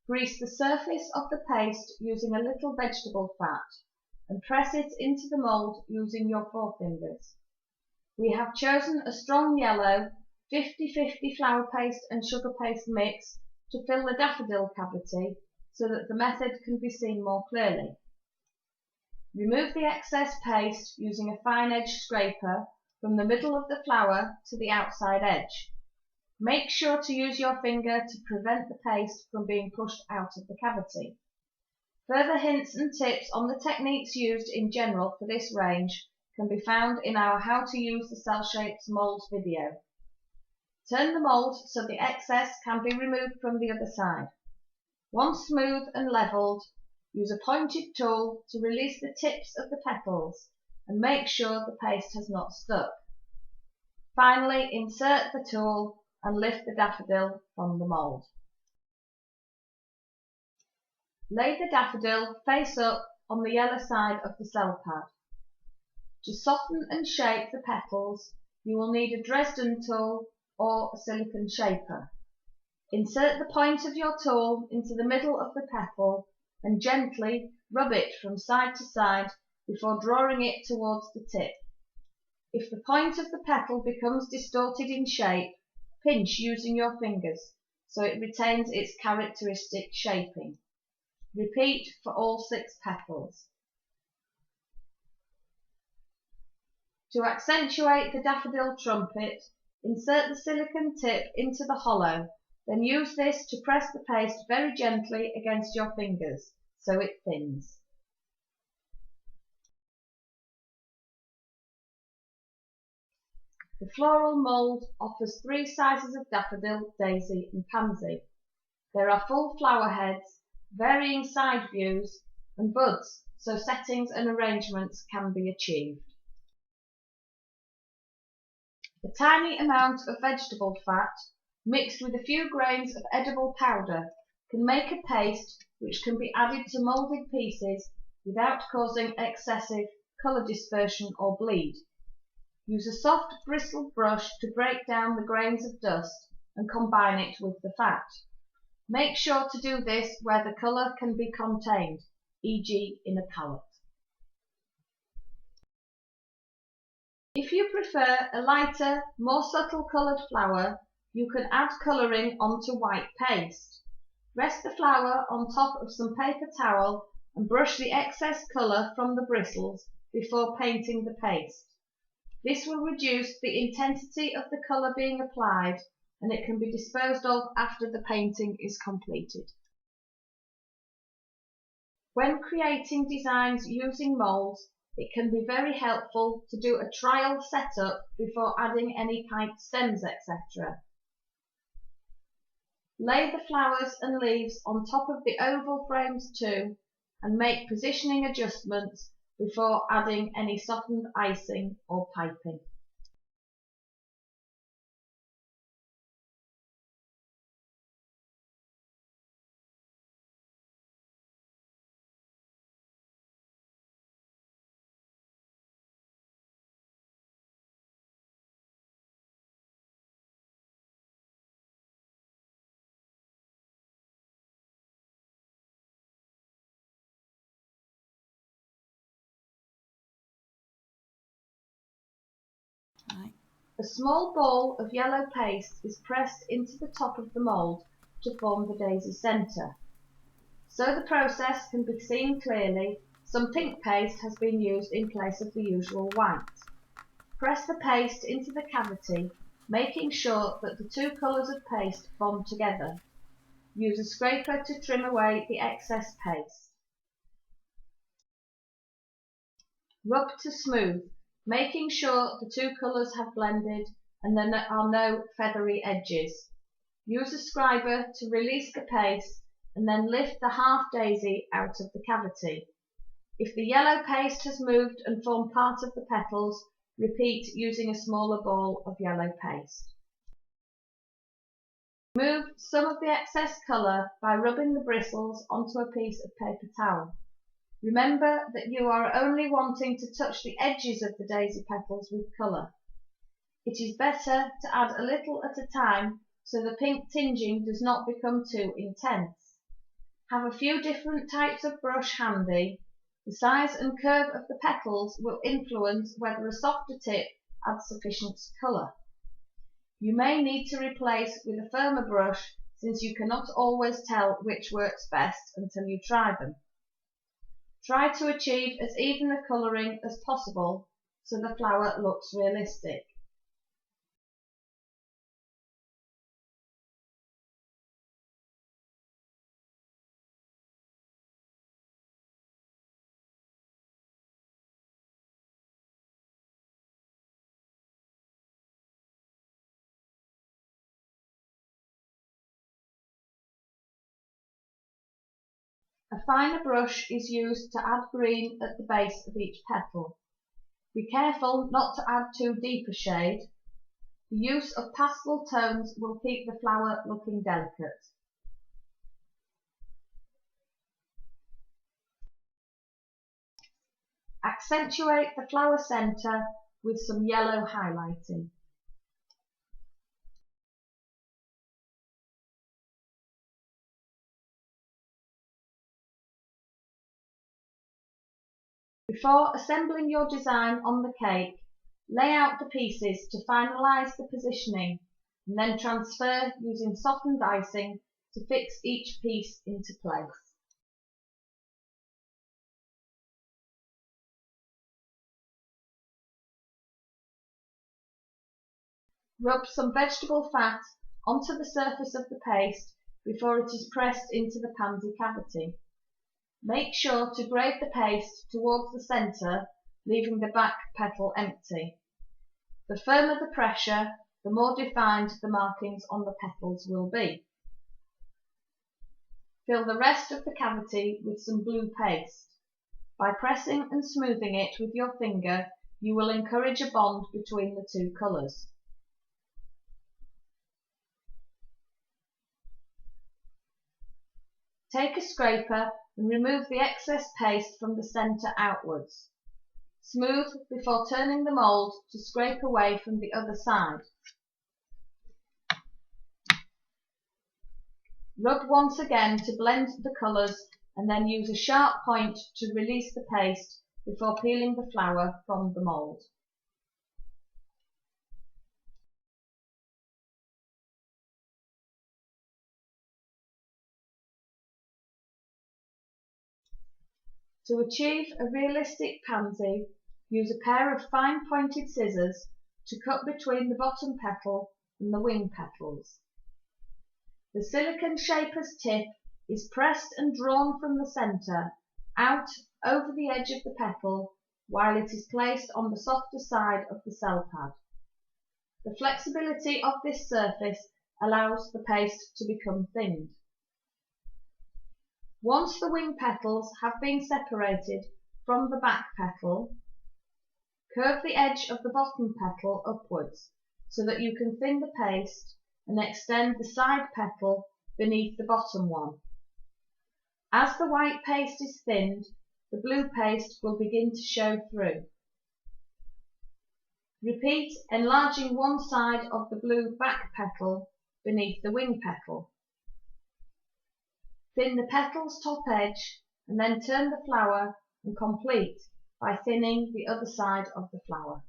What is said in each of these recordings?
Grease the surface of the paste using a little vegetable fat and press it into the mould using your forefingers. We have chosen a strong yellow 50-50 flour paste and sugar paste mix to fill the daffodil cavity so that the method can be seen more clearly. Remove the excess paste using a fine edge scraper from the middle of the flower to the outside edge. Make sure to use your finger to prevent the paste from being pushed out of the cavity. Further hints and tips on the techniques used in general for this range can be found in our How to Use the CelShapes mould video. Turn the mould so the excess can be removed from the other side. Once smooth and levelled, use a pointed tool to release the tips of the petals and make sure the paste has not stuck. Finally, insert the tool and lift the daffodil from the mould. Lay the daffodil face up on the yellow side of the cell pad. To soften and shape the petals, you will need a Dresden tool or a silicone shaper. Insert the point of your tool into the middle of the petal and gently rub it from side to side before drawing it towards the tip. If the point of the petal becomes distorted in shape, pinch using your fingers so it retains its characteristic shaping. Repeat for all 6 petals. To accentuate the daffodil trumpet, insert the silicone tip into the hollow, then use this to press the paste very gently against your fingers so it thins. The floral mould offers 3 sizes of daffodil, daisy and pansy. There are full flower heads, varying side views and buds, so settings and arrangements can be achieved. A tiny amount of vegetable fat mixed with a few grains of edible powder can make a paste which can be added to moulded pieces without causing excessive colour dispersion or bleed. Use a soft bristled brush to break down the grains of dust and combine it with the fat. Make sure to do this where the colour can be contained, e.g. in a palette. If you prefer a lighter, more subtle coloured flower, you can add colouring onto white paste. Rest the flower on top of some paper towel and brush the excess colour from the bristles before painting the paste. This will reduce the intensity of the colour being applied and it can be disposed of after the painting is completed. When creating designs using moulds, it can be very helpful to do a trial setup before adding any piped stems, etc. Lay the flowers and leaves on top of the oval frames too and make positioning adjustments before adding any softened icing or piping. A small ball of yellow paste is pressed into the top of the mould to form the daisy centre. So the process can be seen clearly, some pink paste has been used in place of the usual white. Press the paste into the cavity, making sure that the 2 colours of paste bond together. Use a scraper to trim away the excess paste. Rub to smooth, making sure the 2 colours have blended and there are no feathery edges. Use a scriber to release the paste and then lift the half daisy out of the cavity. If the yellow paste has moved and formed part of the petals, repeat using a smaller ball of yellow paste. Remove some of the excess colour by rubbing the bristles onto a piece of paper towel. Remember that you are only wanting to touch the edges of the daisy petals with colour. It is better to add a little at a time so the pink tinging does not become too intense. Have a few different types of brush handy. The size and curve of the petals will influence whether a softer tip adds sufficient colour. You may need to replace with a firmer brush since you cannot always tell which works best until you try them. Try to achieve as even a colouring as possible so the flower looks realistic. A finer brush is used to add green at the base of each petal. Be careful not to add too deep a shade. The use of pastel tones will keep the flower looking delicate. Accentuate the flower centre with some yellow highlighting. Before assembling your design on the cake, lay out the pieces to finalise the positioning and then transfer using softened icing to fix each piece into place. Rub some vegetable fat onto the surface of the paste before it is pressed into the pansy cavity. Make sure to grade the paste towards the centre, leaving the back petal empty. The firmer the pressure, the more defined the markings on the petals will be. Fill the rest of the cavity with some blue paste. By pressing and smoothing it with your finger, you will encourage a bond between the two colours. Take a scraper and remove the excess paste from the centre outwards. Smooth before turning the mould to scrape away from the other side. Rub once again to blend the colours and then use a sharp point to release the paste before peeling the flower from the mould. To achieve a realistic pansy, use a pair of fine pointed scissors to cut between the bottom petal and the wing petals. The silicone shaper's tip is pressed and drawn from the centre out over the edge of the petal while it is placed on the softer side of the cell pad. The flexibility of this surface allows the paste to become thinned. Once the wing petals have been separated from the back petal, curve the edge of the bottom petal upwards so that you can thin the paste and extend the side petal beneath the bottom one. As the white paste is thinned, the blue paste will begin to show through. Repeat, enlarging one side of the blue back petal beneath the wing petal. Thin the petal's top edge and then turn the flower and complete by thinning the other side of the flower.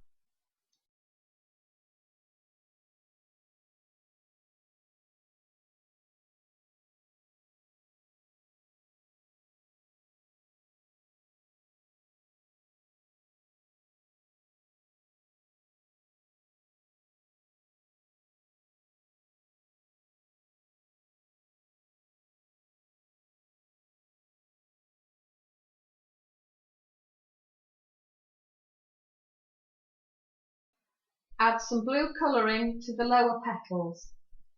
Add some blue colouring to the lower petals,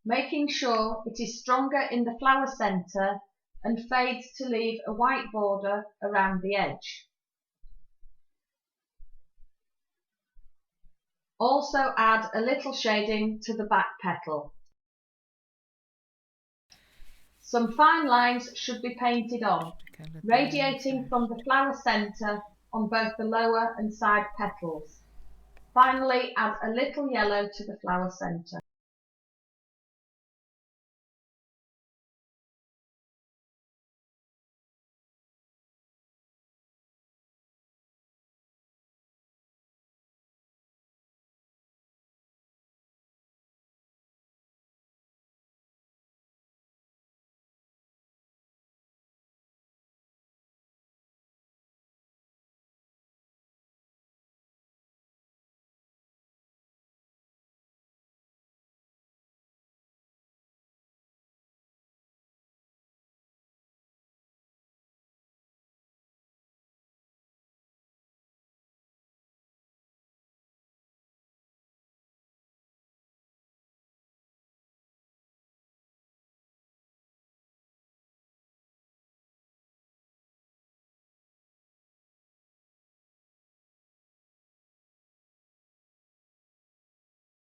making sure it is stronger in the flower centre and fades to leave a white border around the edge. Also add a little shading to the back petal. Some fine lines should be painted on, radiating from the flower centre on both the lower and side petals. Finally, add a little yellow to the flower centre.